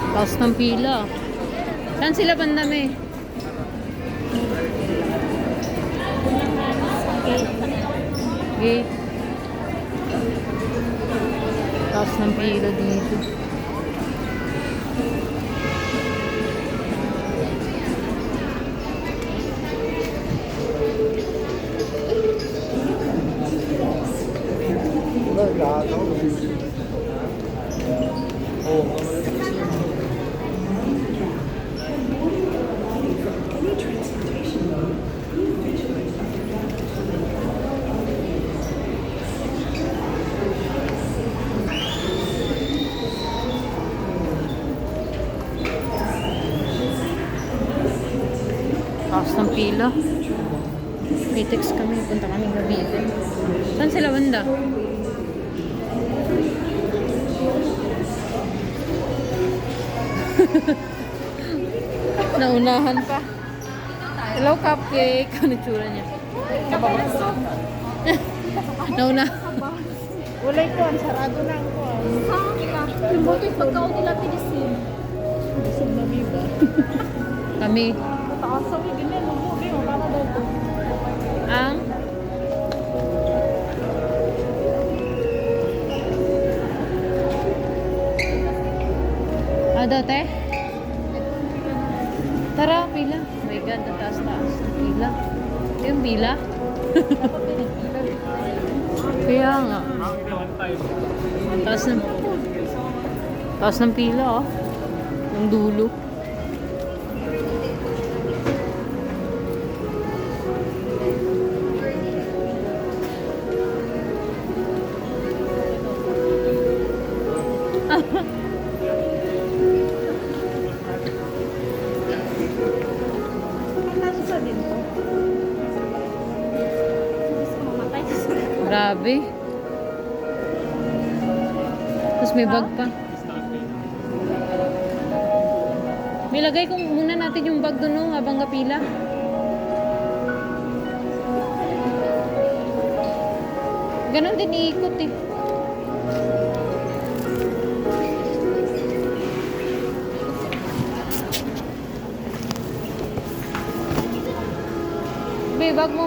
Taas ng pila. Saan sila bandami? Gate. Taas ng pila dito. Taas ng pila. May text kami. Punta kami Cavite. Saan sila banda? Naunahan pa. Hello, cupcake. Ano tsura niya? Nauna. Wala ito, ang sarado na ako. Yung boto yung pagkaon nila pinisin. Busog na biba. Kami. Taas sa wig, ganyan, mabubi mo, para daw ito. Ang? Daw, te? Tara, pila. Oh my God, ang taas-taas ng pila. Ito yung pila? Kaya nga. Taas ng pila, oh. Yung dulo. Grabe. Tapos may bag pa. May lagay kung muna natin yung bag doon, no, habang kapila. Ganon din iikot eh. May bag mo.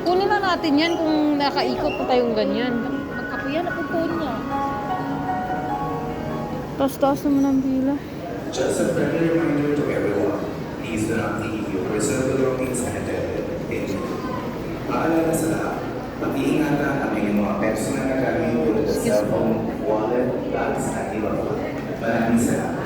Kunin na natin yan kung nakaikot pa tayong ganyan. Magkapuyan na po niya. Taas-taas naman ang pila. Just a friendly reminder to everyone, please do not leave your personal belongings unattended. Thank you. Paalala sa lahat, mag-iingatan ang inyong mga personal na gamit tulad ng cellphone, wallet, bags, at iba pa. Maraming salamat.